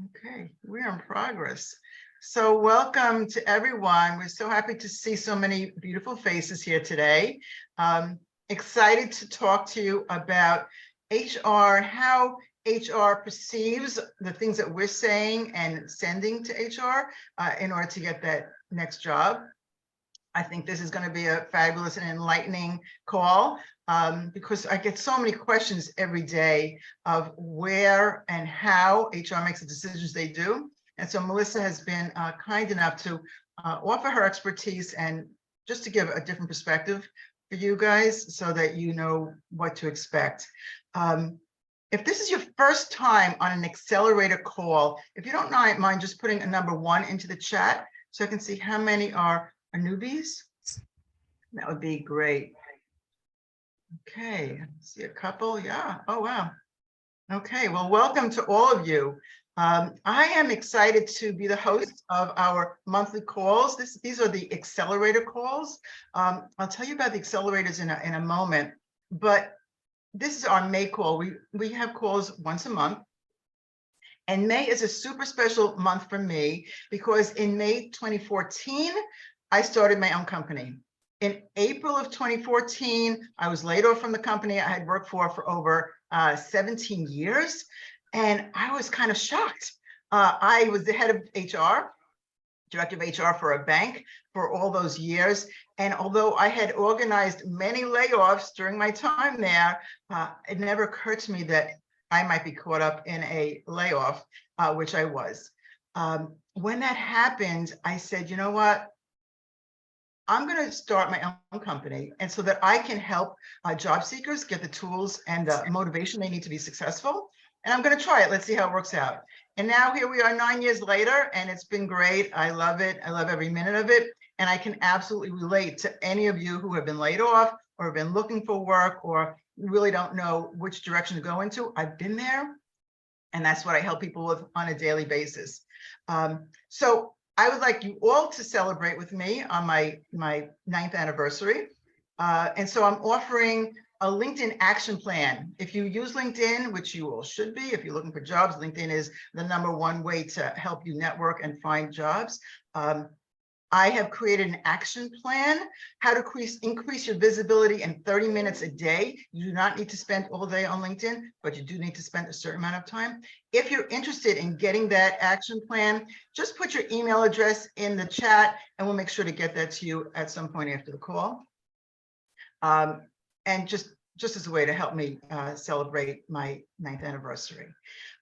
Okay, we're in progress. So welcome to everyone. We're so happy to see so many beautiful faces here today. Excited to talk to you about HR, how HR perceives the things that we're saying and sending to HR in order to get that next job. I think this is going to be a fabulous and enlightening call because I get so many questions every day of where and how HR makes the decisions they do. And so Melissa has been kind enough to offer her expertise and just to give a different perspective for you guys so that you know what to expect. If this is your first time on an accelerator call, if you don't mind just putting a number 1 into the chat so I can see how many are newbies, that would be great. Okay, see a couple. Yeah. Oh, wow. Okay, well, welcome to all of you. I am excited to be the host of our monthly calls. These are the accelerator calls. I'll tell you about the accelerators in a moment, but this is our May call. We have calls once a month. And May is a super special month for me because in May 2014, I started my own company. In April of 2014, I was laid off from the company I had worked for over 17 years. And I was kind of shocked. I was the head of HR, director of HR for a bank for all those years. And although I had organized many layoffs during my time there, it never occurred to me that I might be caught up in a layoff, which I was. When that happened, I said, you know what? I'm going to start my own company, and so that I can help job seekers get the tools and the motivation they need to be successful. And I'm going to try it. Let's see how it works out. And now here we are 9 years later, and it's been great. I love it. I love every minute of it. And I can absolutely relate to any of you who have been laid off or have been looking for work or really don't know which direction to go into. I've been there, and that's what I help people with on a daily basis. So I would like you all to celebrate with me on my 9th anniversary. And so I'm offering a LinkedIn action plan. If you use LinkedIn, which you all should be, if you're looking for jobs, LinkedIn is the #1 way to help you network and find jobs. I have created an action plan, how to increase your visibility in 30 minutes a day. You do not need to spend all day on LinkedIn, but you do need to spend a certain amount of time. If you're interested in getting that action plan, just put your email address in the chat and we'll make sure to get that to you at some point after the call. And just as a way to help me celebrate my 9th anniversary.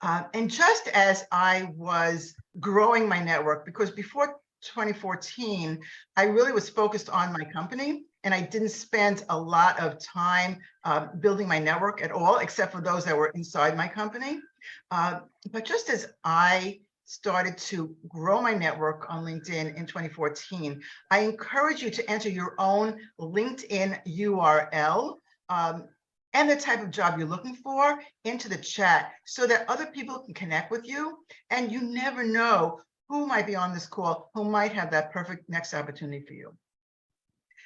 And just as I was growing my network, because before 2014, I really was focused on my company and I didn't spend a lot of time building my network at all, except for those that were inside my company. But just as I started to grow my network on LinkedIn in 2014, I encourage you to enter your own LinkedIn URL and the type of job you're looking for into the chat so that other people can connect with you. And you never know who might be on this call, who might have that perfect next opportunity for you.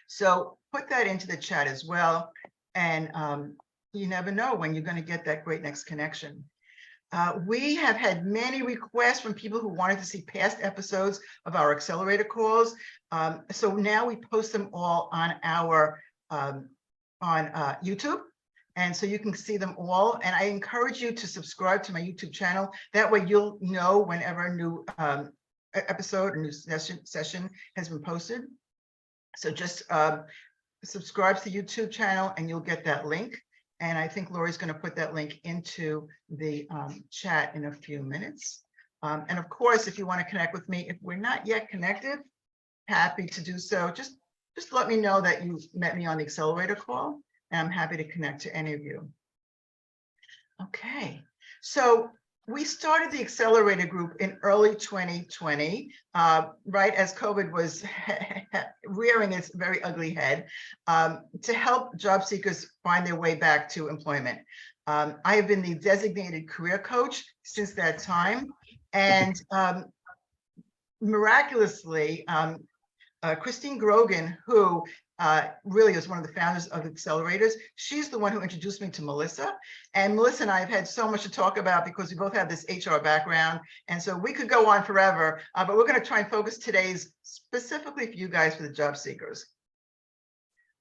So put that into the chat as well. And you never know when you're going to get that great next connection. We have had many requests from people who wanted to see past episodes of our accelerator calls. So now we post them all on our YouTube. And so you can see them all. And I encourage you to subscribe to my YouTube channel. That way you'll know whenever a new episode or new session has been posted. So just subscribe to the YouTube channel and you'll get that link. And I think Lori's going to put that link into the chat in a few minutes. And of course, if you want to connect with me, if we're not yet connected, happy to do so. Just let me know that you met me on the accelerator call. And I'm happy to connect to any of you. Okay, so we started the Accelerator group in early 2020, right as COVID was rearing its very ugly head, to help job seekers find their way back to employment. I have been the designated career coach since that time, and miraculously, Christine Grogan, who really is one of the founders of Accelerators. She's the one who introduced me to Melissa. And Melissa and I have had so much to talk about because we both have this HR background. And so we could go on forever, but we're going to try and focus today's specifically for you guys, for the job seekers.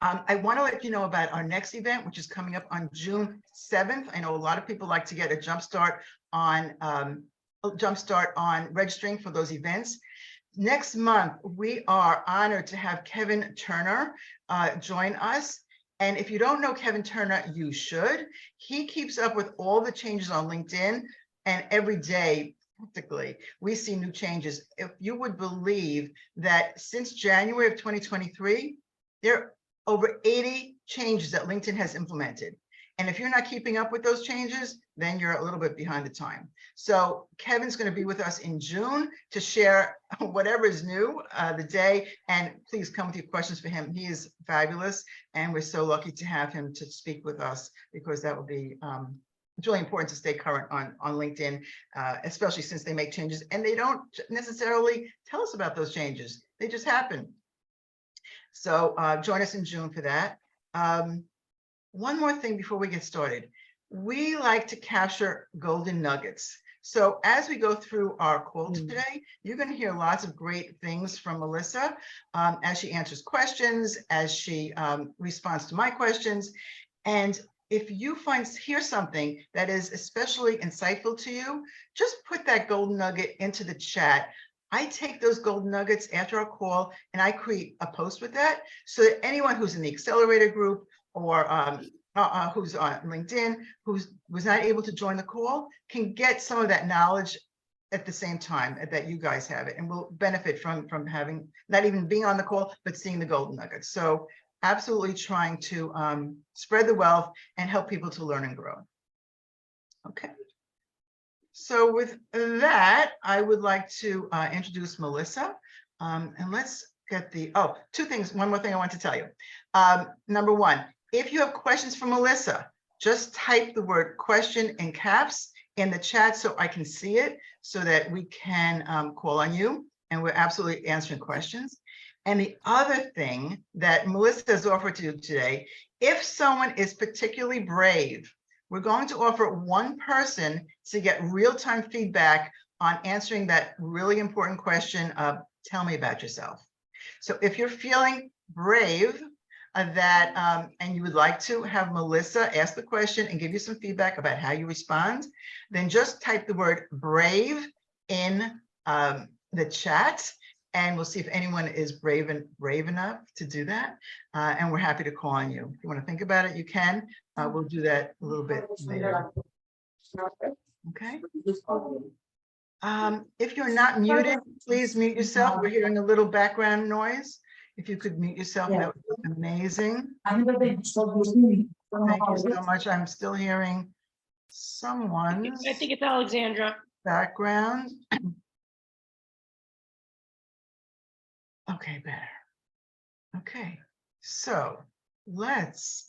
I want to let you know about our next event, which is coming up on June 7th. I know a lot of people like to get a jump start on registering for those events. Next month, we are honored to have Kevin Turner join us. And if you don't know Kevin Turner, you should. He keeps up with all the changes on LinkedIn, and every day, practically, we see new changes. If you would believe that since January of 2023, there are over 80 changes that LinkedIn has implemented. And if you're not keeping up with those changes, then you're a little bit behind the time. So Kevin's going to be with us in June to share whatever is new the day. And please come with your questions for him. He is fabulous. And we're so lucky to have him to speak with us, because that will be it's really important to stay current on LinkedIn, especially since they make changes and they don't necessarily tell us about those changes. They just happen. So join us in June for that. One more thing before we get started. We like to capture golden nuggets. So as we go through our call today, you're going to hear lots of great things from Melissa as she answers questions, as she responds to my questions. And if you hear something that is especially insightful to you, just put that golden nugget into the chat. I take those golden nuggets after our call and I create a post with that, so that anyone who's in the Accelerator group or who's on LinkedIn, who was not able to join the call, can get some of that knowledge at the same time that you guys have it, and will benefit from having, not even being on the call, but seeing the golden nuggets. So absolutely trying to spread the wealth and help people to learn and grow. Okay. So with that, I would like to introduce Melissa, and let's get the, two things. One more thing I want to tell you. Number one, if you have questions for Melissa, just type the word question in caps in the chat so I can see it, so that we can call on you, and we're absolutely answering questions. And the other thing that Melissa has offered to you today, if someone is particularly brave, we're going to offer one person to get real-time feedback on answering that really important question of, tell me about yourself. So if you're feeling brave and you would like to have Melissa ask the question and give you some feedback about how you respond, then just type the word brave in the chat, and we'll see if anyone is brave enough to do that. And we're happy to call on you. If you want to think about it, you can. We'll do that a little bit later. Okay. If you're not muted, please mute yourself. We're hearing a little background noise. If you could mute yourself, that would be amazing. Thank you so much. I'm still hearing someone's I think it's Alexandra. background. Okay, better. Okay, so let's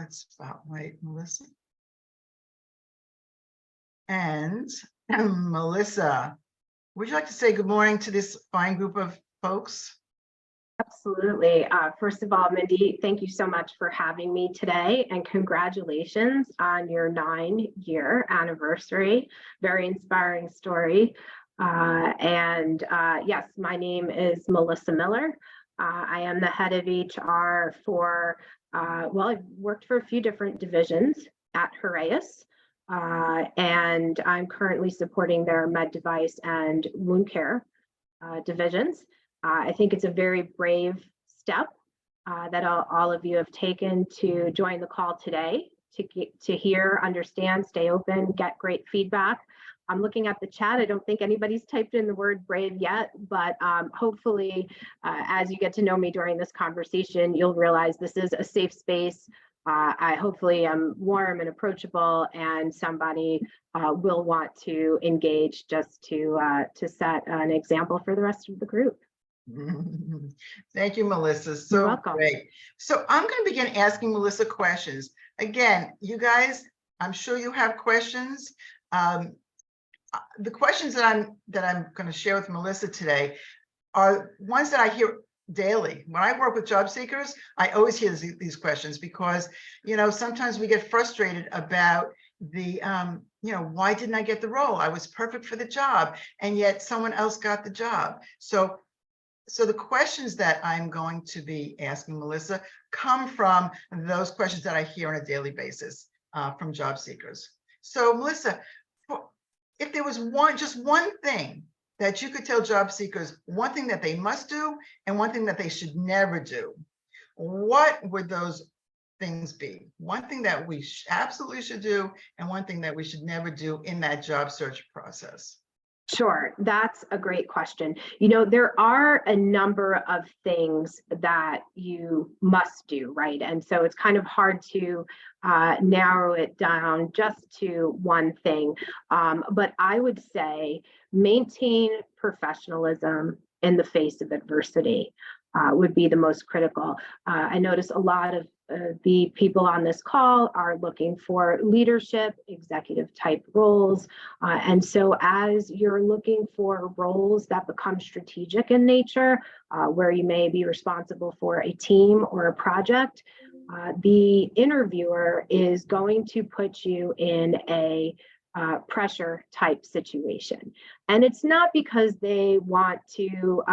spotlight Melissa. And Melissa, would you like to say good morning to this fine group of folks? Absolutely. First of all, Mindy, thank you so much for having me today, and congratulations on your 9-year anniversary. Very inspiring story. Yes, my name is Melissa Miller. I am the head of HR for, well, I've worked for a few different divisions at Heraeus, and I'm currently supporting their med device and wound care divisions. I think it's a very brave step that all of you have taken to join the call today, to hear, understand, stay open, get great feedback. I'm looking at the chat. I don't think anybody's typed in the word brave yet, but hopefully as you get to know me during this conversation, you'll realize this is a safe space. I hopefully am warm and approachable, and somebody will want to engage just to set an example for the rest of the group. Thank you, Melissa. So You're welcome. Great. So I'm going to begin asking Melissa questions. Again, you guys, I'm sure you have questions. the questions that I'm going to share with Melissa today are ones that I hear daily. When I work with job seekers, I always hear these questions because, sometimes we get frustrated about the, why didn't I get the role? I was perfect for the job, and yet someone else got the job. So the questions that I'm going to be asking Melissa come from those questions that I hear on a daily basis from job seekers. So Melissa, if there was just one thing that you could tell job seekers, one thing that they must do and one thing that they should never do, what would those things be? One thing that we absolutely should do and one thing that we should never do in that job search process. Sure, that's a great question. There are a number of things that you must do, right? And so it's kind of hard to narrow it down just to one thing. But I would say maintain professionalism in the face of adversity would be the most critical. I notice a lot of the people on this call are looking for leadership, executive type roles. And so as you're looking for roles that become strategic in nature, where you may be responsible for a team or a project, the interviewer is going to put you in a pressure type situation. And it's not because they want to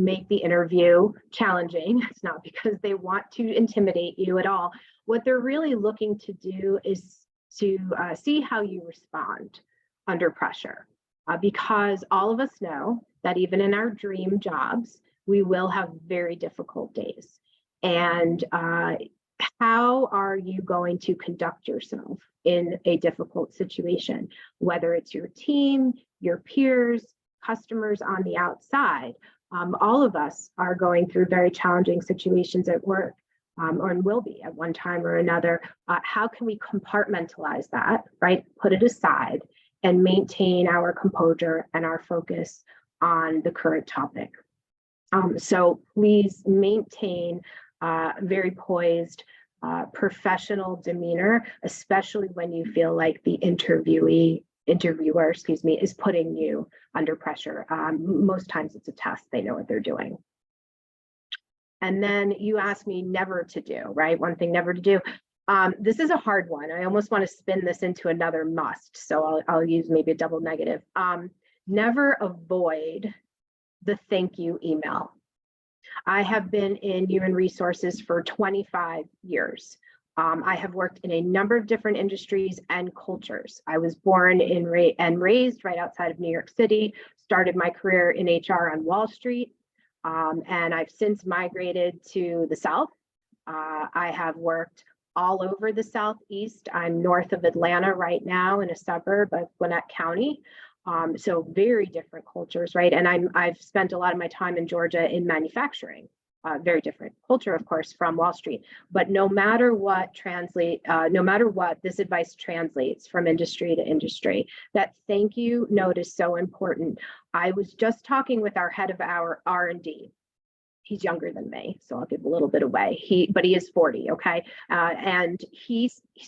make the interview challenging. It's not because they want to intimidate you at all. What they're really looking to do is to see how you respond under pressure. Because all of us know that even in our dream jobs, we will have very difficult days. And how are you going to conduct yourself in a difficult situation? Whether it's your team, your peers, customers on the outside, all of us are going through very challenging situations at work, or will be at one time or another. How can we compartmentalize that, right? Put it aside and maintain our composure and our focus on the current topic. So please maintain very poised, professional demeanor, especially when you feel like the interviewer, is putting you under pressure. Most times it's a test, they know what they're doing. And then you asked me never to do, right? One thing never to do. This is a hard one. I almost want to spin this into another must. So I'll use maybe a double negative. Never avoid the thank you email. I have been in human resources for 25 years. I have worked in a number of different industries and cultures. I was born and raised right outside of New York City, started my career in HR on Wall Street, and I've since migrated to the South. I have worked all over the Southeast. I'm north of Atlanta right now in a suburb of Gwinnett County. So very different cultures, right? And I've spent a lot of my time in Georgia in manufacturing. Very different culture, of course, from Wall Street. But no matter what this advice translates from industry to industry, that thank you note is so important. I was just talking with our head of our R&D. He's younger than me, so I'll give a little bit away. But he is 40, okay? And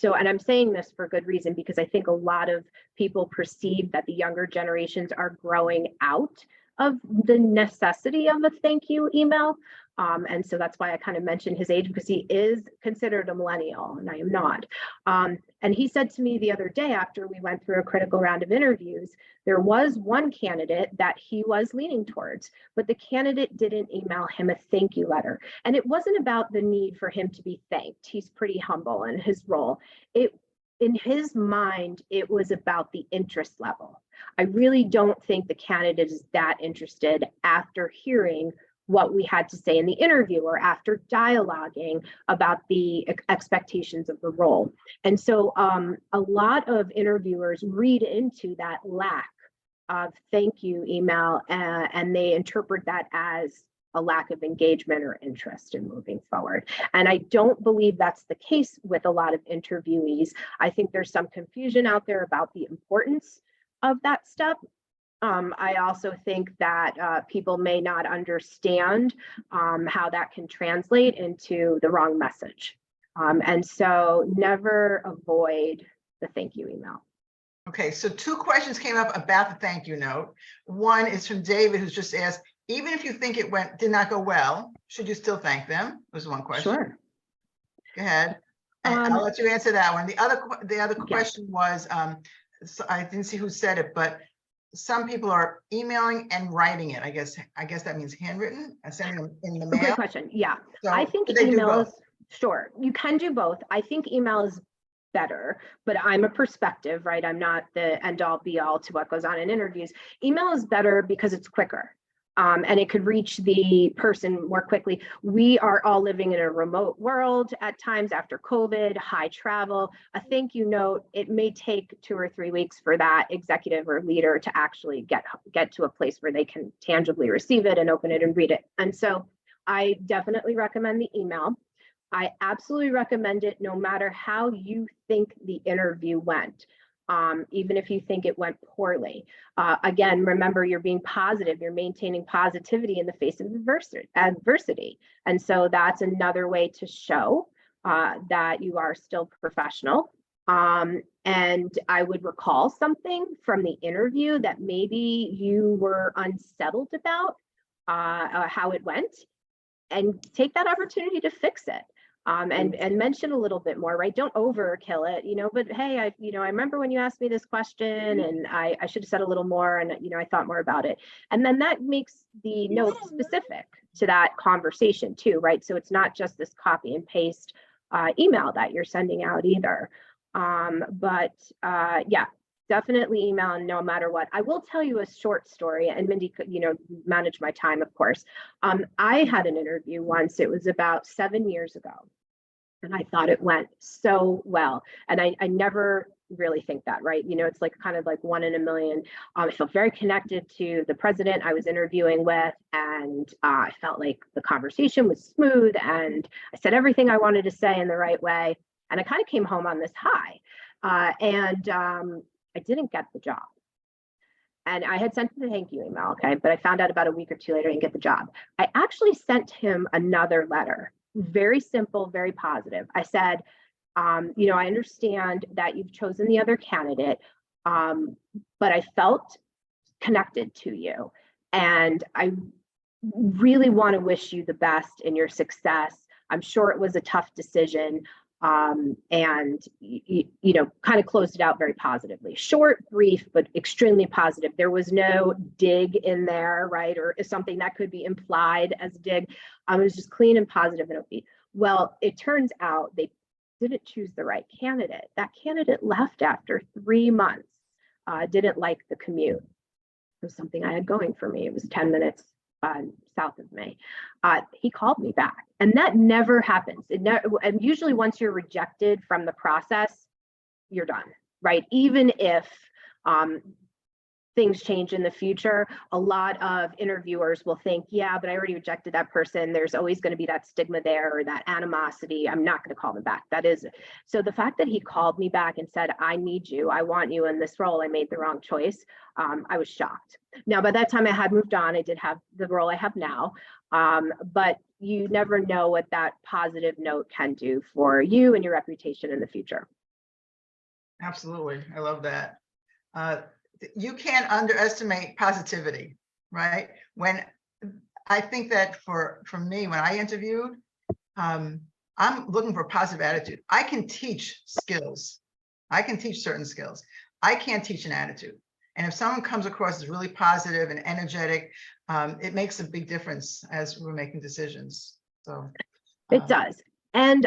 I'm saying this for good reason, because I think a lot of people perceive that the younger generations are growing out of the necessity of a thank you email. And so that's why I kind of mentioned his age, because he is considered a millennial and I am not. And he said to me the other day, after we went through a critical round of interviews, there was one candidate that he was leaning towards, but the candidate didn't email him a thank you letter. And it wasn't about the need for him to be thanked. He's pretty humble in his role. In his mind, it was about the interest level. I really don't think the candidate is that interested after hearing what we had to say in the interview or after dialoguing about the expectations of the role. And so a lot of interviewers read into that lack of thank you email and they interpret that as a lack of engagement or interest in moving forward. And I don't believe that's the case with a lot of interviewees. I think there's some confusion out there about the importance of that step. I also think that people may not understand how that can translate into the wrong message. And so never avoid the thank you email. Okay, so two questions came up about the thank you note. One is from David, who's just asked, even if you think it did not go well, should you still thank them? Was one question. Sure. Go ahead. And I'll let you answer that one. The other question was, so I didn't see who said it, but some people are emailing and writing it. I guess that means handwritten and sending them in the mail. Great question. Yeah, So I think email is, sure, you can do both. I think email is better, but I'm a perspective, right? I'm not the end all be all to what goes on in interviews. Email is better because it's quicker. And it could reach the person more quickly. We are all living in a remote world at times after COVID, high travel. A thank you note, it may take 2 or 3 weeks for that executive or leader to actually get to a place where they can tangibly receive it and open it and read it. And so I definitely recommend the email. I absolutely recommend it no matter how you think the interview went. Even if you think it went poorly. Again, remember, you're being positive, you're maintaining positivity in the face of adversity. And so that's another way to show that you are still professional. And I would recall something from the interview that maybe you were unsettled about how it went, and take that opportunity to fix it. And mention a little bit more, right? Don't overkill it, but hey, I remember when you asked me this question and I should have said a little more, and, I thought more about it. And then that makes the note specific to that conversation too, right? So it's not just this copy and paste email that you're sending out either. Yeah, definitely email no matter what. I will tell you a short story, and Mindy could, manage my time, of course. I had an interview once, it was about 7 years ago, and I thought it went so well. And I never really think that, right? It's like kind of like 1 in a million. I felt very connected to the president I was interviewing with, and I felt like the conversation was smooth, and I said everything I wanted to say in the right way. And I kind of came home on this high. I didn't get the job. And I had sent him the thank you email, okay? But I found out about a week or 2 later I didn't get the job. I actually sent him another letter, very simple, very positive. I said, I understand that you've chosen the other candidate, but I felt connected to you. And I really want to wish you the best in your success. I'm sure it was a tough decision. And kind of closed it out very positively. Short, brief, but extremely positive. There was no dig in there, right? Or something that could be implied as dig. It was just clean and positive and upbeat. Well, it turns out they didn't choose the right candidate. That candidate left after 3 months, didn't like the commute. It was something I had going for me. It was 10 minutes south of me. He called me back, and that never happens. And usually once you're rejected from the process, you're done, right? Even if things change in the future, a lot of interviewers will think, yeah, but I already rejected that person. There's always going to be that stigma there, or that animosity. I'm not going to call them back. That is, so the fact that he called me back and said, I need you, I want you in this role, I made the wrong choice. I was shocked. Now, by that time I had moved on. I did have the role I have now, but you never know what that positive note can do for you and your reputation in the future. Absolutely. I love that. You can't underestimate positivity, right? When I think that for me, when I interviewed, I'm looking for a positive attitude. I can teach skills. I can teach certain skills. I can't teach an attitude. And if someone comes across as really positive and energetic, it makes a big difference as we're making decisions. So it does. And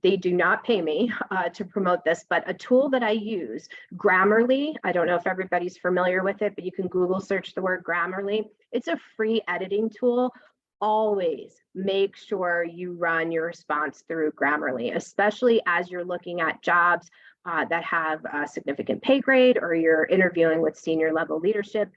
they do not pay me to promote this, but a tool that I use, Grammarly, I don't know if everybody's familiar with it, but you can Google search the word Grammarly. It's a free editing tool. Always make sure you run your response through Grammarly, especially as you're looking at jobs that have a significant pay grade, or you're interviewing with senior level leadership.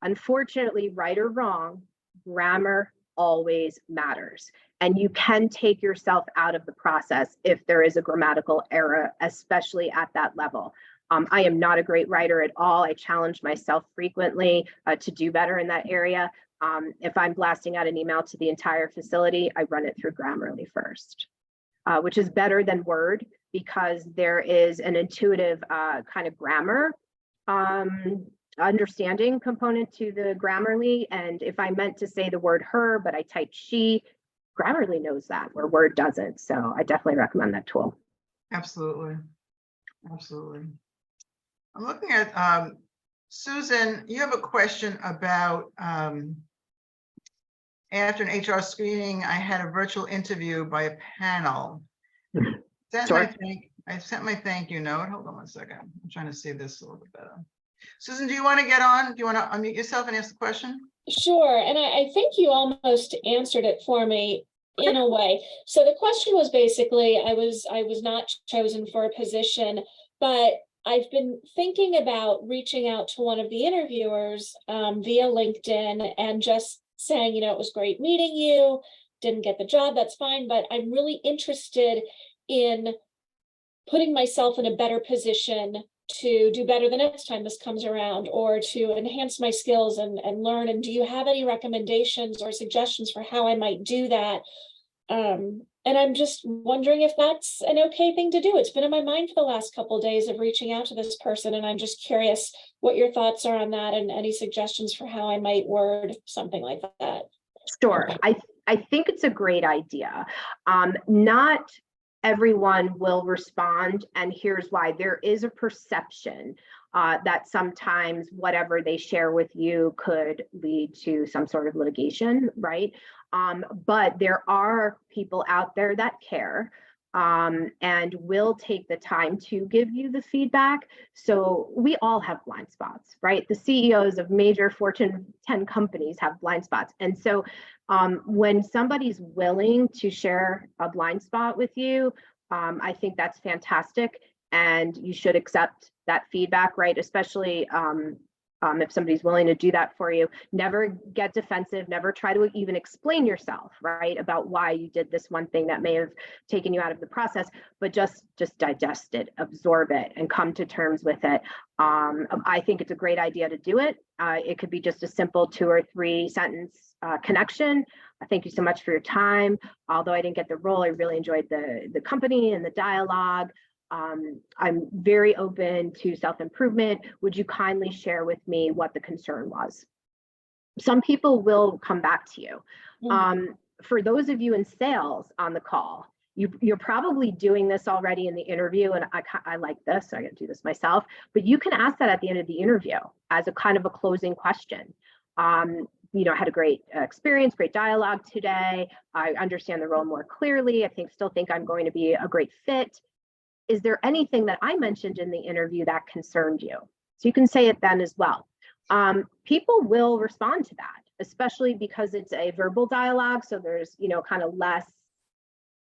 Unfortunately, right or wrong, grammar always matters. And you can take yourself out of the process if there is a grammatical error, especially at that level. I am not a great writer at all. I challenge myself frequently to do better in that area. If I'm blasting out an email to the entire facility, I run it through Grammarly first, which is better than Word. because there is an intuitive kind of grammar understanding component to the Grammarly. And if I meant to say the word her, but I typed she, Grammarly knows that, where Word doesn't. So I definitely recommend that tool. Absolutely. Absolutely. I'm looking at Susan, you have a question about after an HR screening, I had a virtual interview by a panel. Sure. I sent my thank you note. Hold on one second. I'm trying to see this a little bit better. Susan, do you want to get on? Do you want to unmute yourself and ask the question? Sure, and I think you almost answered it for me in a way. So the question was basically, I was not chosen for a position, but I've been thinking about reaching out to one of the interviewers via LinkedIn and just saying, it was great meeting you, didn't get the job, that's fine, but I'm really interested in putting myself in a better position to do better the next time this comes around, or to enhance my skills and learn. And do you have any recommendations or suggestions for how I might do that? And I'm just wondering if that's an okay thing to do. It's been in my mind for the last couple of days of reaching out to this person, and I'm just curious what your thoughts are on that and any suggestions for how I might word something like that. Sure. I think it's a great idea. Not everyone will respond, and here's why. There is a perception that sometimes whatever they share with you could lead to some sort of litigation, right? But there are people out there that care and will take the time to give you the feedback. So we all have blind spots, right? The CEOs of major Fortune 10 companies have blind spots. And so when somebody's willing to share a blind spot with you, I think that's fantastic. And you should accept that feedback, right? Especially if somebody's willing to do that for you. Never get defensive, never try to even explain yourself, right, about why you did this one thing that may have taken you out of the process, but just digest it, absorb it, and come to terms with it. I think it's a great idea to do it. It could be just a simple 2 or 3 sentence connection. Thank you so much for your time. Although I didn't get the role, I really enjoyed the company and the dialogue. I'm very open to self-improvement. Would you kindly share with me what the concern was? Some people will come back to you. For those of you in sales on the call, you're probably doing this already in the interview, and I like this, so I gotta do this myself, but you can ask that at the end of the interview as a kind of a closing question. I had a great experience, great dialogue today. I understand the role more clearly. Still think I'm going to be a great fit. Is there anything that I mentioned in the interview that concerned you? So you can say it then as well. People will respond to that, especially because it's a verbal dialogue. So there's, kind of less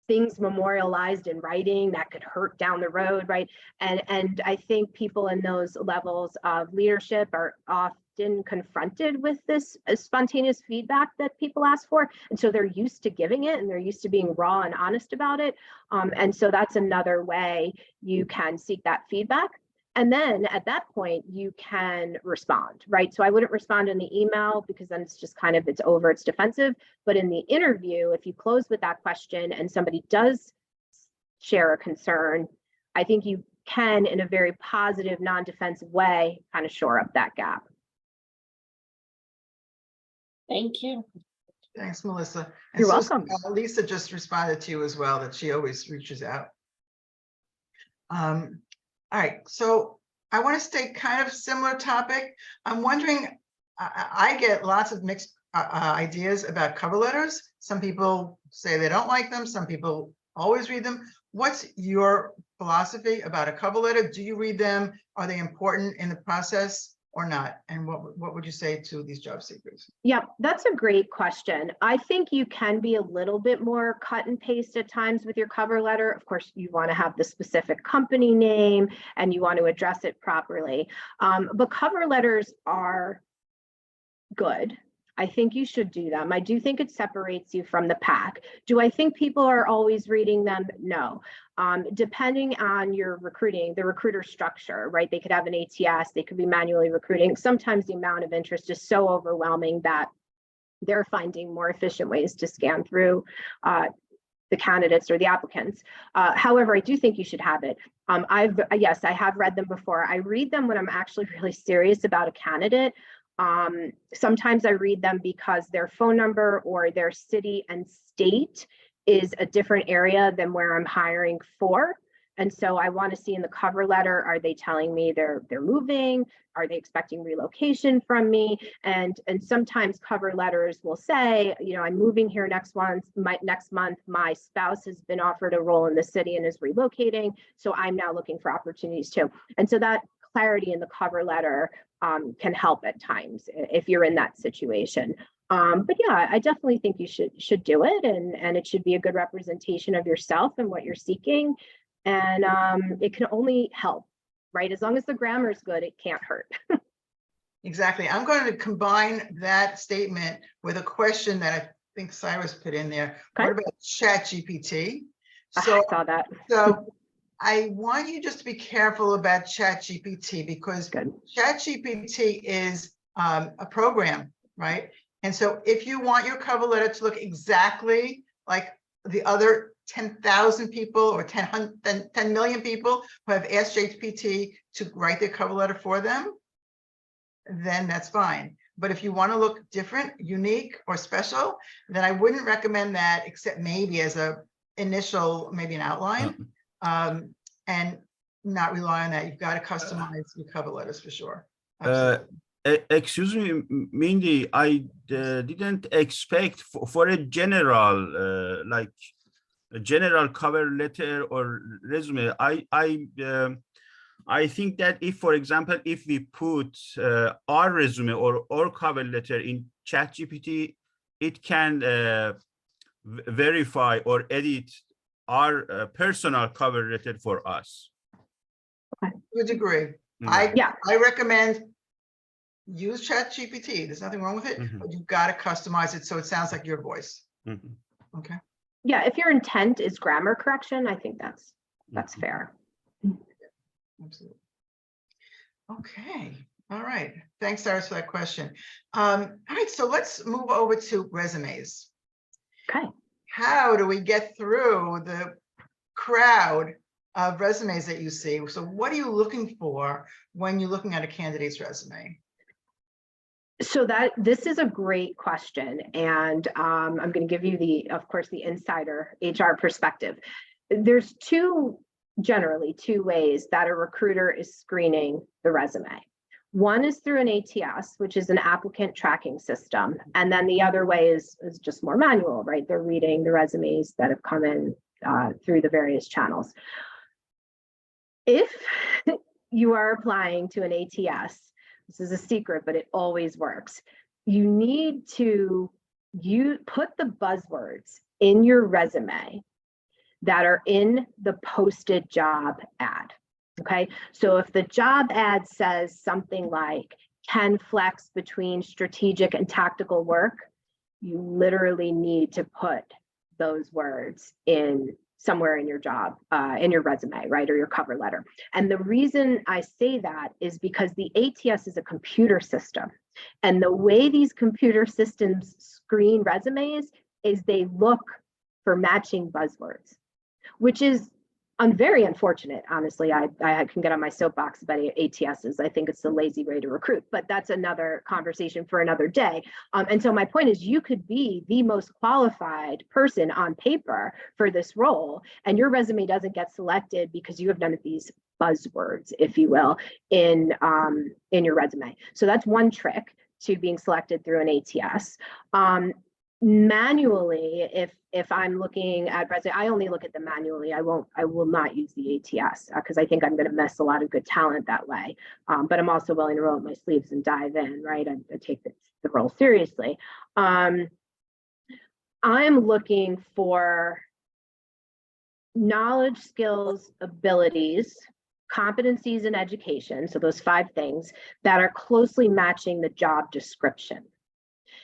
things memorialized in writing that could hurt down the road, right? And I think people in those levels of leadership are often confronted with this spontaneous feedback that people ask for. And so they're used to giving it, and they're used to being raw and honest about it. And so that's another way you can seek that feedback. And then at that point, you can respond, right? So I wouldn't respond in the email because then it's just kind of, it's over, it's defensive. But in the interview, if you close with that question and somebody does share a concern, I think you can, in a very positive, non-defensive way, kind of shore up that gap. Thank you. Thanks, Melissa. And You're welcome. Lisa just responded to you as well, that she always reaches out. All right, so I want to stay kind of similar topic. I'm wondering, I get lots of mixed ideas about cover letters. Some people say they don't like them. Some people always read them. What's your philosophy about a cover letter? Do you read them? Are they important in the process or not? And what would you say to these job seekers? Yeah, that's a great question. I think you can be a little bit more cut and paste at times with your cover letter. Of course, you want to have the specific company name and you want to address it properly. But cover letters are good. I think you should do them. I do think it separates you from the pack. Do I think people are always reading them? No. Depending on your recruiting, the recruiter structure, right? They could have an ATS, they could be manually recruiting. Sometimes the amount of interest is so overwhelming that they're finding more efficient ways to scan through the candidates or the applicants. However, I do think you should have it. Yes, I have read them before. I read them when I'm actually really serious about a candidate. Sometimes I read them because their phone number or their city and state is a different area than where I'm hiring for. And so I want to see in the cover letter, are they telling me they're moving? Are they expecting relocation from me? And sometimes cover letters will say, you know, I'm moving here next month. My spouse has been offered a role in the city and is relocating. So I'm now looking for opportunities too. And so that clarity in the cover letter can help at times if you're in that situation. But yeah, I definitely think you should do it, and it should be a good representation of yourself and what you're seeking. And it can only help, right? As long as the grammar is good, it can't hurt. Exactly. I'm going to combine that statement with a question that I think Cyrus put in there. Okay. What about ChatGPT? I saw that. So I want you just to be careful about ChatGPT, because ChatGPT is a program, right? And so if you want your cover letter to look exactly like the other 10,000 people or 10 million people who have asked ChatGPT to write their cover letter for them, then that's fine. But if you want to look different, unique, or special, then I wouldn't recommend that, except maybe as a initial, maybe an outline, and not rely on that. You've got to customize your cover letters for sure. Excuse me, Mindy, I didn't expect for a general, like a general cover letter or resume. I think that if, for example, if we put our resume or our cover letter in ChatGPT, it can verify or edit our personal cover letter for us. To a degree. Yeah. I recommend use ChatGPT. There's nothing wrong with it, but you've got to customize it so it sounds like your voice. Okay. Yeah, if your intent is grammar correction, I think that's fair. Absolutely. Okay. All right. Thanks, Cyrus, for that question. All right. So let's move over to resumes. Okay. How do we get through the crowd of resumes that you see? So what are you looking for when you're looking at a candidate's resume? So this is a great question, and I'm going to give you of course, the insider HR perspective. There's generally two ways that a recruiter is screening the resume. One is through an ATS, which is an applicant tracking system, and then the other way is just more manual, right? They're reading the resumes that have come in through the various channels. If you are applying to an ATS, this is a secret, but it always works. You need to put the buzzwords in your resume that are in the posted job ad. Okay, so if the job ad says something like can flex between strategic and tactical work, you literally need to put those words in somewhere in your job, in your resume, right, or your cover letter. And the reason I say that is because the ATS is a computer system. And the way these computer systems screen resumes is they look for matching buzzwords, which is very unfortunate, honestly. I can get on my soapbox about ATSs. I think it's the lazy way to recruit, but that's another conversation for another day. And so my point is, you could be the most qualified person on paper for this role, and your resume doesn't get selected because you have none of these buzzwords, if you will, in your resume. So that's one trick to being selected through an ATS. Manually, if I'm looking at resume, I only look at them manually. I will not use the ATS because I think I'm going to miss a lot of good talent that way. But I'm also willing to roll up my sleeves and dive in, right? I take the role seriously. I'm looking for knowledge, skills, abilities, competencies, and education. So those 5 things that are closely matching the job description.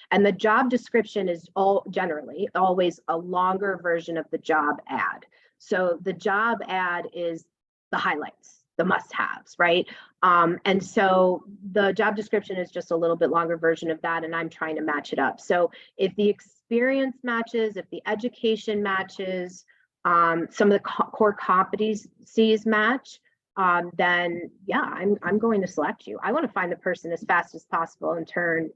And the job description is generally always a longer version of the job ad. So the job ad is the highlights, the must-haves, right? And so the job description is just a little bit longer version of that, and I'm trying to match it up. So if the experience matches, if the education matches, some of the core competencies match, then yeah, I'm going to select you. I want to find the person as fast as possible and turn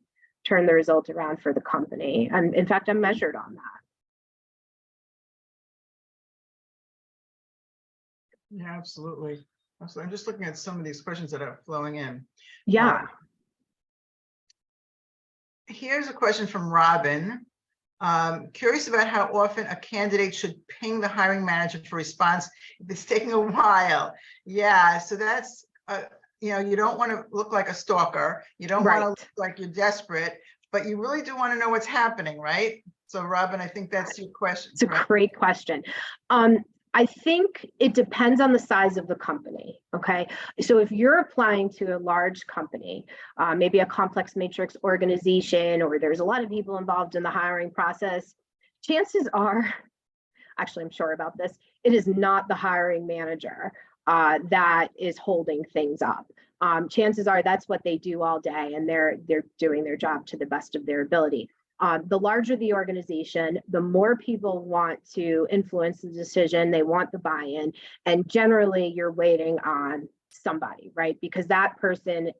the result around for the company. And in fact, I'm measured on that. Yeah, absolutely. Absolutely. I'm just looking at some of these questions that are flowing in. Yeah. Here's a question from Robin. Curious about how often a candidate should ping the hiring manager for response if it's taking a while. Yeah, so that's, you don't want to look like a stalker. You don't want to look like you're desperate, but you really do want to know what's happening, right? So Robin, I think that's your question. It's a great question. I think it depends on the size of the company, okay? So if you're applying to a large company, maybe a complex matrix organization, or there's a lot of people involved in the hiring process, chances are, actually, I'm sure about this, it is not the hiring manager that is holding things up. Chances are that's what they do all day, and they're doing their job to the best of their ability. The larger the organization, the more people want to influence the decision, they want the buy-in, and generally you're waiting on somebody, right? Because that person,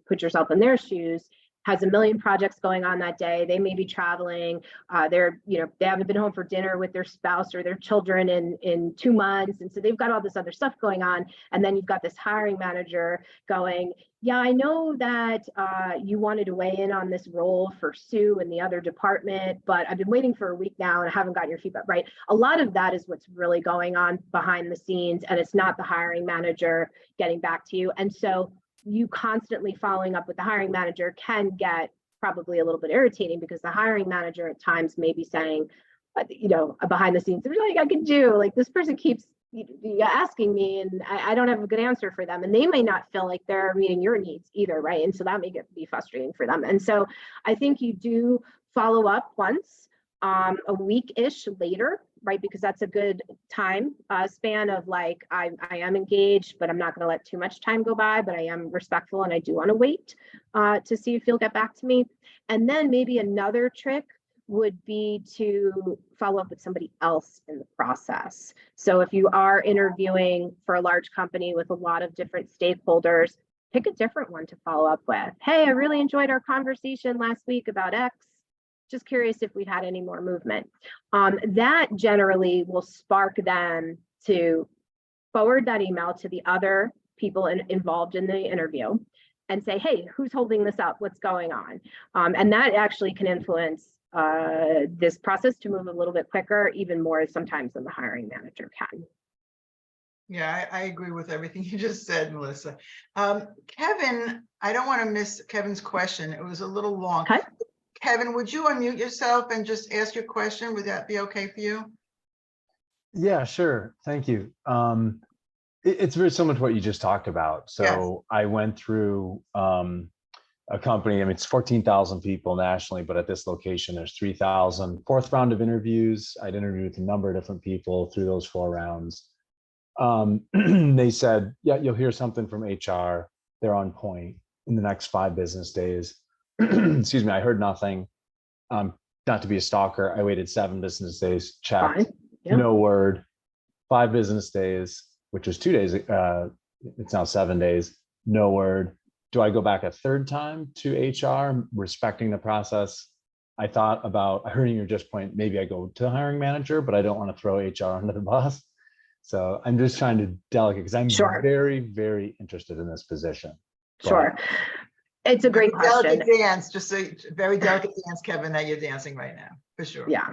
put yourself in their shoes, has a million projects going on that day. They may be traveling. They haven't been home for dinner with their spouse or their children in 2 months. And so they've got all this other stuff going on. And then you've got this hiring manager going, yeah, I know that you wanted to weigh in on this role for Sue in the other department, but I've been waiting for a week now and I haven't gotten your feedback, right? A lot of that is what's really going on behind the scenes, and it's not the hiring manager getting back to you. And so you constantly following up with the hiring manager can get probably a little bit irritating, because the hiring manager at times may be saying, behind the scenes, there's nothing I can do. Like, this person keeps asking me and I don't have a good answer for them. And they may not feel like they're meeting your needs either, right? And so that may be frustrating for them. And so I think you do follow up once, a week-ish later, right? Because that's a good time span of like, I am engaged, but I'm not going to let too much time go by, but I am respectful and I do want to wait to see if you'll get back to me. And then maybe another trick would be to follow up with somebody else in the process. So if you are interviewing for a large company with a lot of different stakeholders, pick a different one to follow up with. Hey, I really enjoyed our conversation last week about X. Just curious if we'd had any more movement. That generally will spark them to forward that email to the other people involved in the interview and say, hey, who's holding this up? What's going on? And that actually can influence this process to move a little bit quicker, even more sometimes than the hiring manager can. Yeah, I agree with everything you just said, Melissa. Kevin, I don't want to miss Kevin's question. It was a little long. Okay. Kevin, would you unmute yourself and just ask your question? Would that be okay for you? Yeah, sure. Thank you. It's very similar to what you just talked about. So Yes. I went through a company, I mean, it's 14,000 people nationally, but at this location, there's 3,000. Fourth round of interviews. I'd interviewed with a number of different people through those 4 rounds. They said, yeah, you'll hear something from HR. They're on point in the next 5 business days. Excuse me, I heard nothing. Not to be a stalker, I waited 7 business days, checked, Yeah. no word. 5 business days, which was 2 days, it's now 7 days, no word. Do I go back a 3rd time to HR, respecting the process? I thought about, I heard in your just point, maybe I go to the hiring manager, but I don't want to throw HR under the bus. So I'm just trying to delegate, because I'm very, very interested in this position. Sure. It's a great question. Delicate dance, just a very delicate dance, Kevin, that you're dancing right now, for sure. Yeah.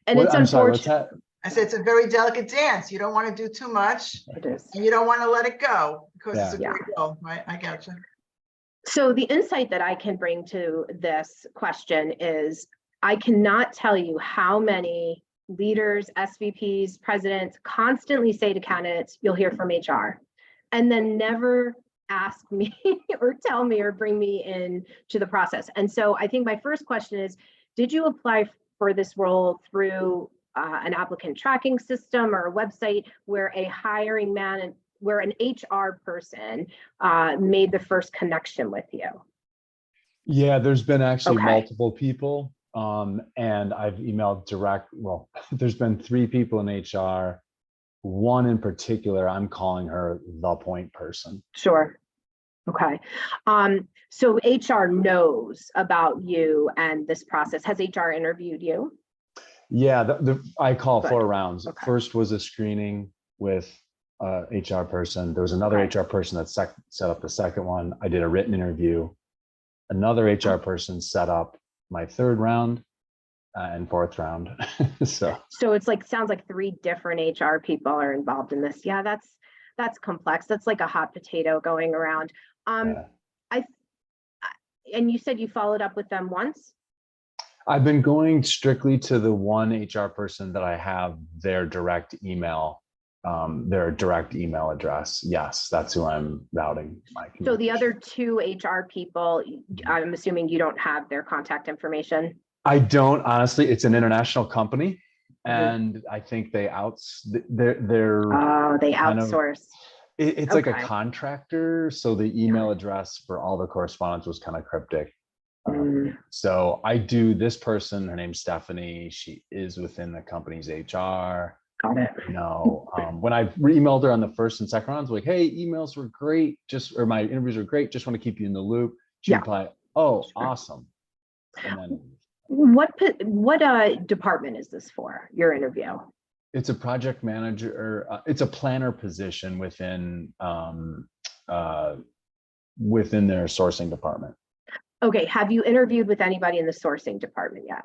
And it's unfortunate. I said it's a very delicate dance. You don't want to do too much. It is. And you don't want to let it go, because it's a Yeah. great goal, right? I got you. So the insight that I can bring to this question is, I cannot tell you how many leaders, SVPs, presidents constantly say to candidates, you'll hear from HR, and then never ask me or tell me or bring me in to the process. And so I think my first question is, did you apply for this role through an applicant tracking system or a website where a hiring where an HR person made the first connection with you? Yeah, there's been actually Okay. multiple people. And I've emailed well, there's been 3 people in HR. One in particular, I'm calling her the point person. Sure. Okay. So HR knows about you and this process. Has HR interviewed you? Yeah, I call Good. 4 rounds. Okay. First was a screening with HR person. There was another Okay. HR person that set up the second one. I did a written interview. Another HR person set up my 3rd round and 4th round. So it's like, sounds like 3 different HR people are involved in this. Yeah, that's complex. That's like a hot potato going around. yeah. And you said you followed up with them once? I've been going strictly to the one HR person that I have their direct email address. Yes, that's who I'm routing my So the communication. other 2 HR people, I'm assuming you don't have their contact information? I don't, honestly. It's an international company, and I think they're Oh, they kind of- outsource. it's like a Okay. contractor, so the email address for all the correspondence was kind of cryptic. Mm. So I do this person, her name's Stephanie. She is within the company's HR. Got it. You know, when I emailed her on the 1st and 2nd rounds, like, hey, emails were great, or my interviews were great, just want to keep you in the loop. She Yeah. replied, oh, Sure. awesome. And then What department is this for, your interview? it's a project manager, it's a planner position within their sourcing department. Okay, have you interviewed with anybody in the sourcing department yet?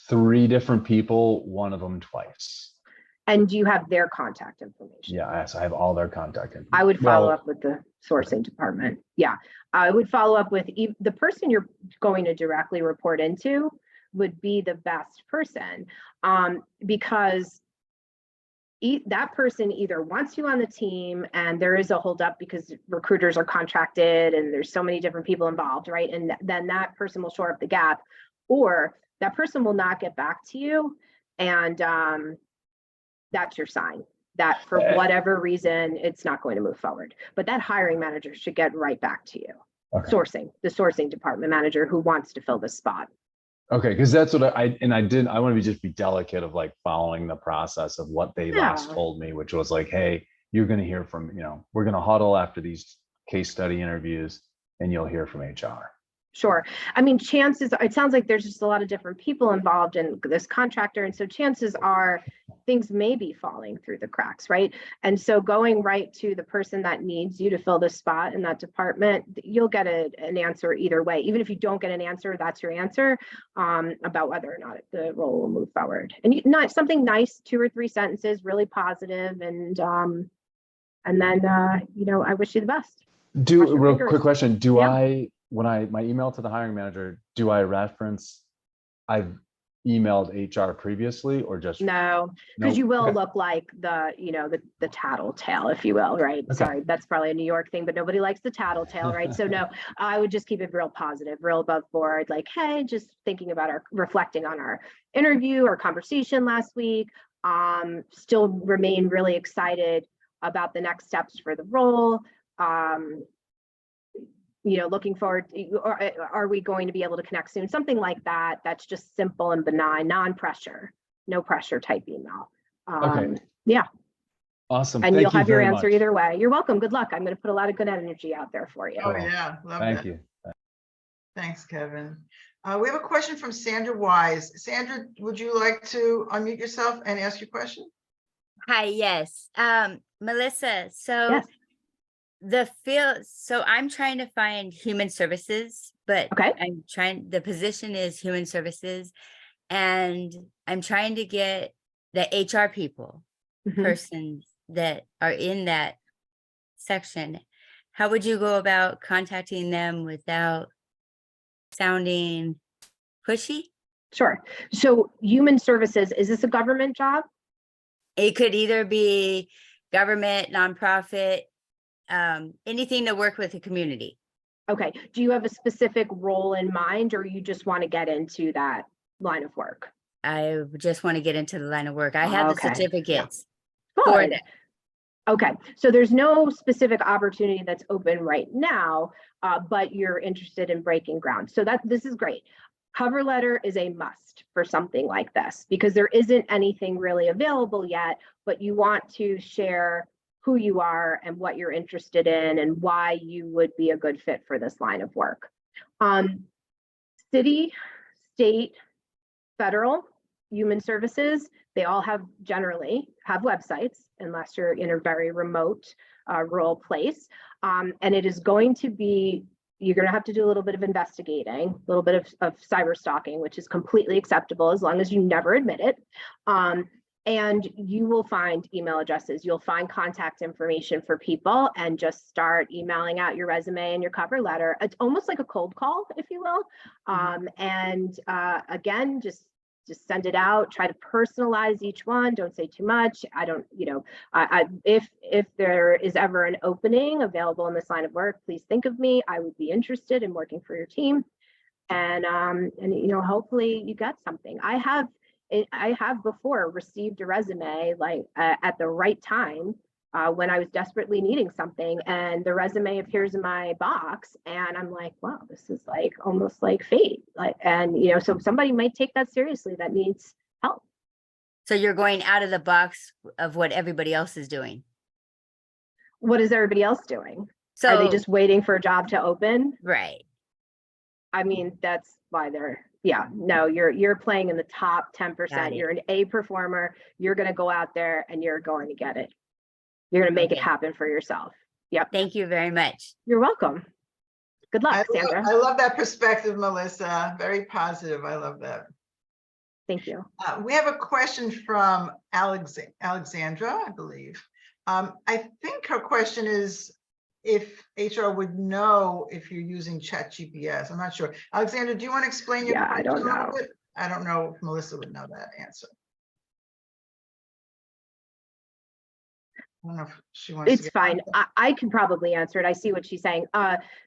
3 different people, one of them twice. And do you have their contact information? Yeah, so I have all their contact information. I would follow up with the sourcing department. Yeah, I would follow up with the person you're going to directly report into would be the best person, because that person either wants you on the team and there is a holdup because recruiters are contracted and there's so many different people involved, right? And then that person will shore up the gap, or that person will not get back to you, and that's your sign that for whatever reason it's not going to move forward. But that hiring manager should get right back to you. Okay. The sourcing department manager who wants to fill this spot. Okay, because that's what I want to just be delicate of like following the process of what they last told me, which was like, hey, you're going to hear from, we're going to huddle after these case study interviews and you'll hear from HR. Sure. I mean, it sounds like there's just a lot of different people involved in this contractor. And so chances are things may be falling through the cracks, right? And so going right to the person that needs you to fill the spot in that department, you'll get an answer either way. Even if you don't get an answer, that's your answer about whether or not the role will move forward. And not something nice, 2 or 3 sentences, really positive, and then I wish you the best. Real quick question. When my email to the hiring manager, do I reference I've emailed HR previously, or just no? Because you will look like the tattletale, if you will, right? Okay. Sorry, that's probably a New York thing, but nobody likes the tattletale, right? So no, I would just keep it real positive, real above board, like, hey, just reflecting on our interview or conversation last week. Still remain really excited about the next steps for the role. Looking forward, are we going to be able to connect soon? Something like that. That's just simple and benign, non-pressure, no pressure type email. Okay. Yeah. Awesome. And you'll have your answer either way. You're welcome. Good luck. I'm going to put a lot of good energy out there for you. Oh yeah. Love that. Thank you. Thanks, Kevin. We have a question from Sandra Wise. Sandra, would you like to unmute yourself and ask your question? Hi, yes. Melissa, so yes. I'm trying to find human services, but okay. the position is human services, and I'm trying to get the HR people, persons that are in that section. How would you go about contacting them without sounding pushy? Sure. So human services, is this a government job? It could either be government, nonprofit, anything to work with the community. Okay. Do you have a specific role in mind, or you just want to get into that line of work? I just want to get into the line of work. I have the certificates. for Good. that. Okay, so there's no specific opportunity that's open right now, but you're interested in breaking ground. So this is great. Cover letter is a must for something like this because there isn't anything really available yet, but you want to share who you are and what you're interested in and why you would be a good fit for this line of work. City, state, federal, human services, they all generally have websites unless you're in a very remote rural place. And it is going to be, you're going to have to do a little bit of investigating, a little bit of cyber stalking, which is completely acceptable as long as you never admit it. And you will find email addresses, you'll find contact information for people and just start emailing out your resume and your cover letter. It's almost like a cold call, if you will. Again, just send it out, try to personalize each one. Don't say too much. I don't, if there is ever an opening available in this line of work, please think of me. I would be interested in working for your team. And hopefully you get something. I have before received a resume like at the right time when I was desperately needing something, and the resume appears in my box, and I'm like, wow, this is like almost like fate. So somebody might take that seriously that needs help. So you're going out of the box of what everybody else is doing. What is everybody else doing? So are they just waiting for a job to open? right. I mean, that's why you're playing in the top 10%. You're an A performer. You're going to go out there and you're going to get it. You're going to make it happen for yourself. Yep. Thank you very much. You're welcome. Good luck, Sandra. I love that perspective, Melissa. Very positive. I love that. Thank you. We have a question from Alexandra, I believe. I think her question is if HR would know if you're using ChatGPT. I'm not sure. Alexandra, do you want to explain your question? I don't know. I don't know if Melissa would know that answer. I don't know if she wants it's fine. I can probably answer it. I see what she's saying.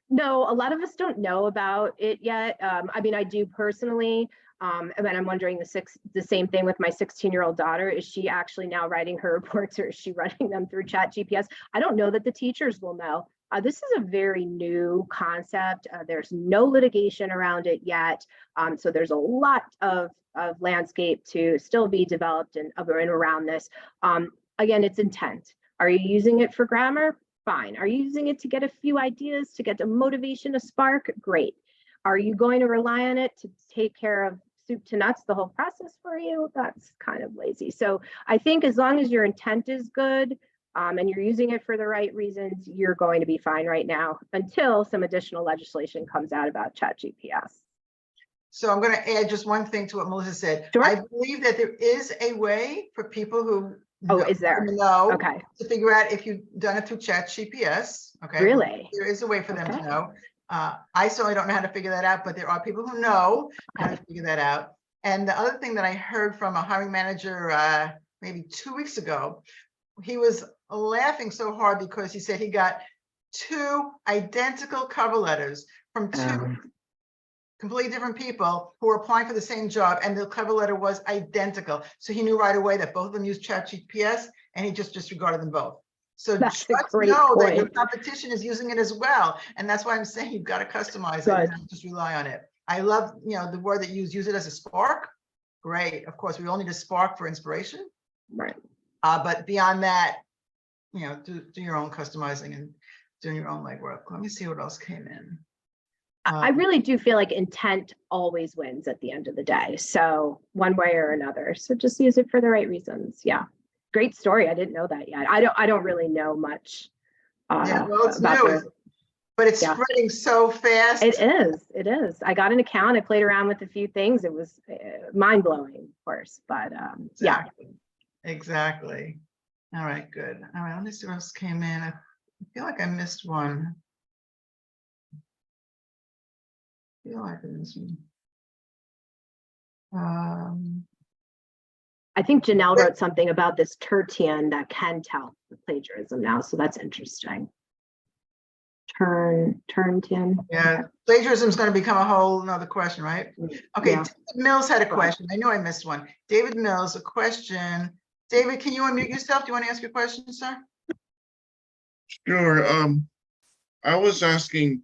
No, a lot of us don't know about it yet. I mean, I do personally. And I'm wondering the same thing with my 16-year-old daughter. Is she actually now writing her reports, or is she running them through ChatGPT? I don't know that the teachers will know. This is a very new concept. There's no litigation around it yet. So there's a lot of landscape to still be developed and around this. Again, it's intent. Are you using it for grammar? Fine. Are you using it to get a few ideas, to get a motivation, a spark? Great. Are you going to rely on it to take care of soup to nuts, the whole process for you? That's kind of lazy. So I think as long as your intent is good and you're using it for the right reasons, you're going to be fine right now until some additional legislation comes out about ChatGPT. So I'm going to add just one thing to what Melissa said. Sure. I believe that there is a way for people who is there? Okay. To figure out if you've done it through ChatGPT. Okay. Really? There is a way for them to know. I certainly don't know how to figure that out, but there are people who know how to figure that out. And the other thing that I heard from a hiring manager maybe 2 weeks ago, he was laughing so hard because he said he got 2 identical cover letters from 2 completely different people who were applying for the same job, and the cover letter was identical. So he knew right away that both of them used ChatGPT, and he just disregarded them both. So that's just know that your competition is using it as well. And that's why I'm saying you've got to customize it, not just rely on it. I love, the word that you use it as a spark. Great. Of course, we all need a spark for inspiration. Right. But beyond that, do your own customizing and doing your own legwork. Let me see what else came in. I really do feel like intent always wins at the end of the day. So one way or another. So just use it for the right reasons. Yeah. Great story. I didn't know that yet. I don't really know much. Well, it's new, but it's spreading so fast. It is. I got an account. I played around with a few things. It was mind blowing, of course, but Exactly. All right, good. All right, let me see what else came in. I feel like I missed one. I think Janelle wrote something about this tertian that can tell the plagiarism now, so that's interesting. Tertian. Yeah, plagiarism is going to become a whole nother question, right? Okay, David Mills had a question. I know I missed one. David Mills, a question. David, can you unmute yourself? Do you want to ask your question, sir? Sure. I was asking,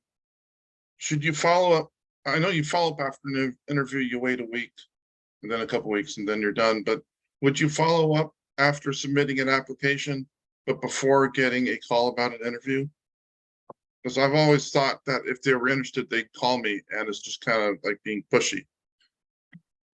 should you follow up? I know you follow up after an interview, you wait a week and then a couple weeks and then you're done, but would you follow up after submitting an application, but before getting a call about an interview? Because I've always thought that if they were interested, they'd call me, and it's just kind of like being pushy.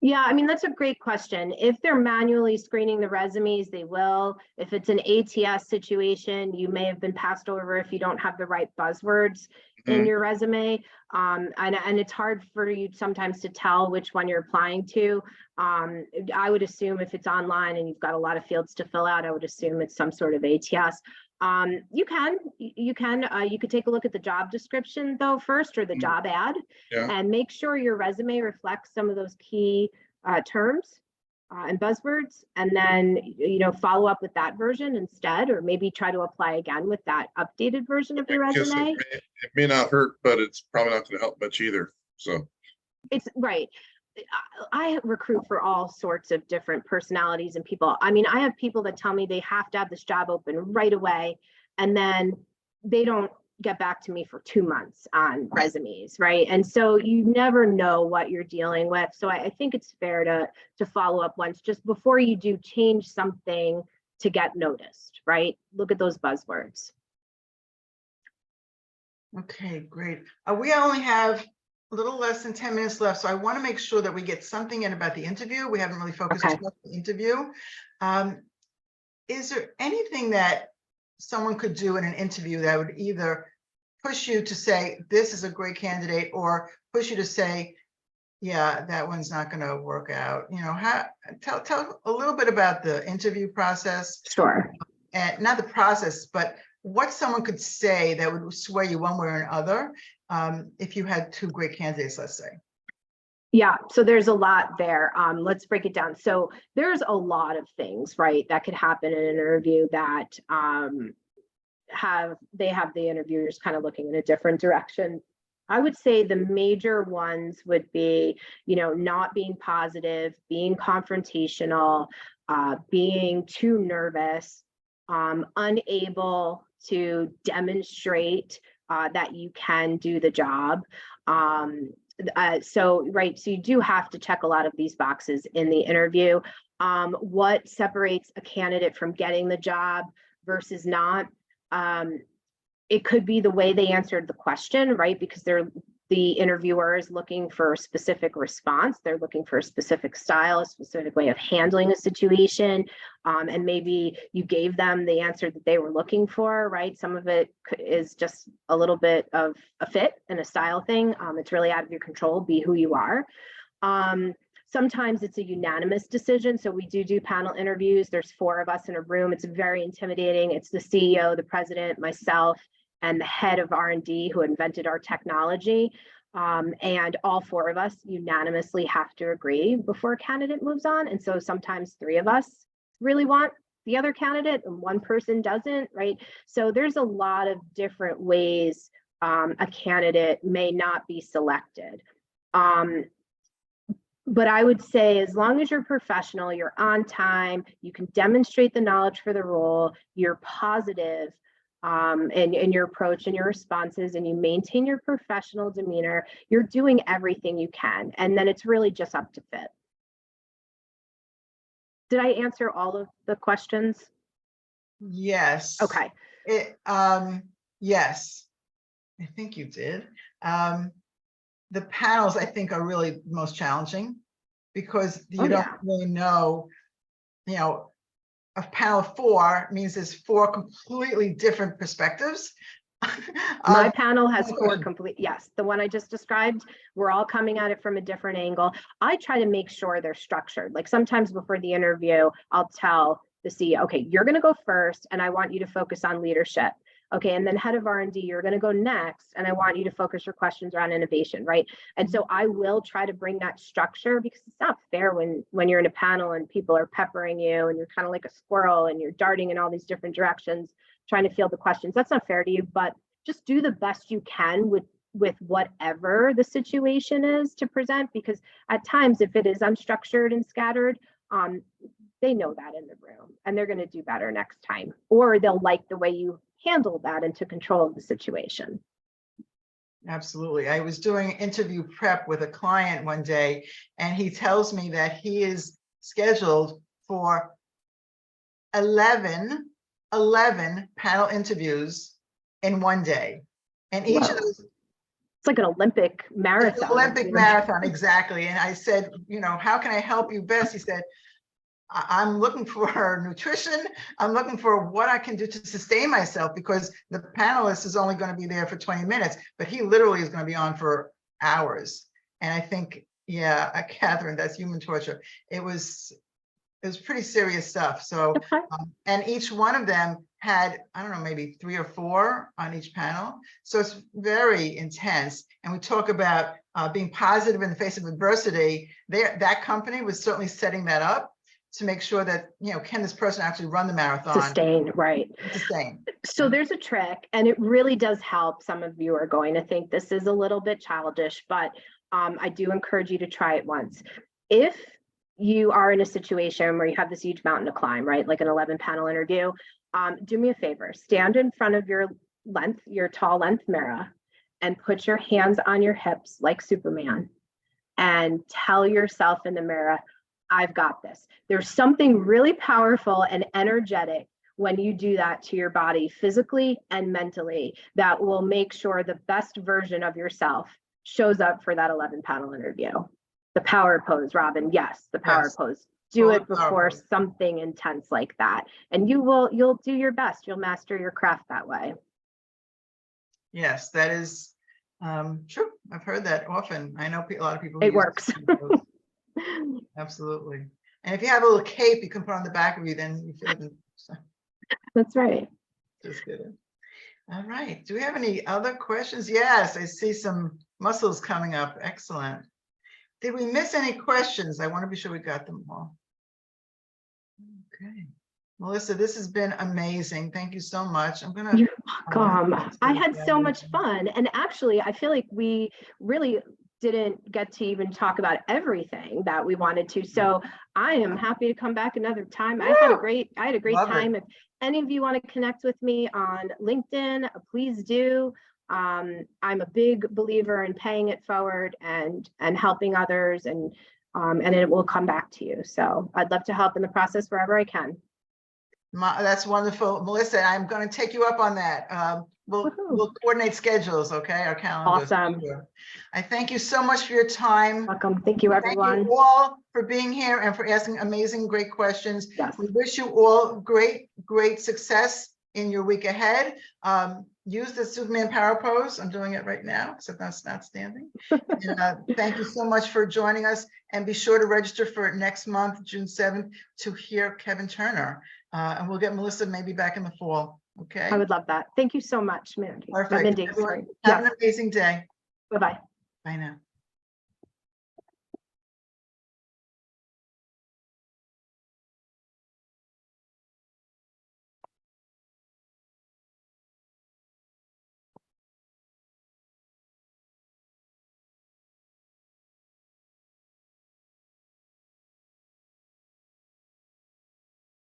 Yeah, I mean, that's a great question. If they're manually screening the resumes, they will. If it's an ATS situation, you may have been passed over if you don't have the right buzzwords in your resume. And it's hard for you sometimes to tell which one you're applying to. I would assume if it's online and you've got a lot of fields to fill out, I would assume it's some sort of ATS. You could take a look at the job description though first, or the job ad, and make sure your resume reflects some of those key terms and buzzwords, and then follow up with that version instead, or maybe try to apply again with that updated version of your resume. It may not hurt, but it's probably not going to help much either. So it's right. I recruit for all sorts of different personalities and people. I mean, I have people that tell me they have to have this job open right away, and then they don't get back to me for 2 months on resumes, right? And so you never know what you're dealing with. So I think it's fair to follow up once, just before you do change something to get noticed, right? Look at those buzzwords. Okay, great. We only have a little less than 10 minutes left, so I want to make sure that we get something in about the interview. We haven't really focused on the interview. Is there anything that someone could do in an interview that would either push you to say, this is a great candidate, or push you to say, yeah, that one's not going to work out? Tell a little bit about the interview process. Sure. And not the process, but what someone could say that would sway you one way or another, if you had two great candidates, let's say. Yeah, so there's a lot there. Let's break it down. So there's a lot of things, right, that could happen in an interview that have the interviewers kind of looking in a different direction. I would say the major ones would be, not being positive, being confrontational, being too nervous, unable to demonstrate that you can do the job. So you do have to check a lot of these boxes in the interview. What separates a candidate from getting the job versus not? It could be the way they answered the question, right? Because the interviewer is looking for a specific response. They're looking for a specific style, a specific way of handling a situation. And maybe you gave them the answer that they were looking for, right? Some of it is just a little bit of a fit and a style thing. It's really out of your control. Be who you are. Sometimes it's a unanimous decision. So we do panel interviews. There's 4 of us in a room. It's very intimidating. It's the CEO, the president, myself, and the head of R&D who invented our technology. And all 4 of us unanimously have to agree before a candidate moves on. And so sometimes 3 of us really want the other candidate and 1 person doesn't, right? So there's a lot of different ways a candidate may not be selected. But I would say, as long as you're professional, you're on time, you can demonstrate the knowledge for the role, you're positive in your approach and your responses, and you maintain your professional demeanor, you're doing everything you can. And then it's really just up to fit. Did I answer all of the questions? Yes. Okay. Yes, I think you did. The panels, I think, are really most challenging because you don't really know, a panel of 4 means there's 4 completely different perspectives. My panel has 4 complete, yes, the one I just described, we're all coming at it from a different angle. I try to make sure they're structured. Like sometimes before the interview, I'll tell the CEO, okay, you're going to go first and I want you to focus on leadership. Okay, and then head of R&D, you're going to go next, and I want you to focus your questions around innovation, right? And so I will try to bring that structure, because it's not fair when you're in a panel and people are peppering you and you're kind of like a squirrel and you're darting in all these different directions, trying to field the questions. That's not fair to you, but just do the best you can with whatever the situation is to present, because at times, if it is unstructured and scattered, they know that in the room and they're going to do better next time, or they'll like the way you handle that and took control of the situation. Absolutely. I was doing interview prep with a client one day, and he tells me that he is scheduled for 11 panel interviews in one day. And each Wow. of those, It's like an Olympic marathon. Olympic marathon, exactly. And I said, you know, how can I help you best? He said, I'm looking for nutrition. I'm looking for what I can do to sustain myself, because the panelist is only going to be there for 20 minutes, but he literally is going to be on for hours. And I think, yeah, Catherine, that's human torture. It was pretty serious stuff. So, Okay. and each one of them had, I don't know, maybe 3 or 4 on each panel. So it's very intense. And we talk about being positive in the face of adversity. That company was certainly setting that up to make sure that, you know, can this person actually run the marathon? Sustain, right. Sustain. So there's a trick, and it really does help. Some of you are going to think this is a little bit childish, but I do encourage you to try it once. If you are in a situation where you have this huge mountain to climb, right? Like an 11 panel interview, do me a favor, stand in front of your tall length mirror and put your hands on your hips like Superman and tell yourself in the mirror, I've got this. There's something really powerful and energetic when you do that to your body, physically and mentally, that will make sure the best version of yourself shows up for that 11 panel interview. The power pose, Robin. Yes, the power pose. Do it before something intense like that. And you'll do your best. You'll master your craft that way. Yes, that is true. I've heard that often. I know a lot of people. It works. Absolutely. And if you have a little cape you can put on the back of you, then you feel That's right. just good. All right. Do we have any other questions? Yes, I see some muscles coming up. Excellent. Did we miss any questions? I want to be sure we got them all. Okay. Melissa, this has been amazing. Thank you so much. I'm gonna. You're welcome. I had so much fun. And actually, I feel like we really didn't get to even talk about everything that we wanted to. So I am happy to come back another time. I had a great time. If any of you want to connect with me on LinkedIn, please do. I'm a big believer in paying it forward and helping others, and it will come back to you. So I'd love to help in the process wherever I can. That's wonderful, Melissa. I'm going to take you up on that. We'll coordinate schedules, okay? Our calendars. Awesome. I thank you so much for your time. Welcome. Thank you, everyone. Thank you all for being here and for asking amazing, great questions. Yes. We wish you all great success in your week ahead. Use the Superman power pose. I'm doing it right now, except that's not standing. And, thank you so much for joining us, and be sure to register for next month, June 7th, to hear Kevin Turner. And we'll get Melissa maybe back in the fall. Okay. I would love that. Thank you so much, Mandy. Perfect. Mindy, Everyone, sorry. have an amazing day. Bye-bye. Bye now.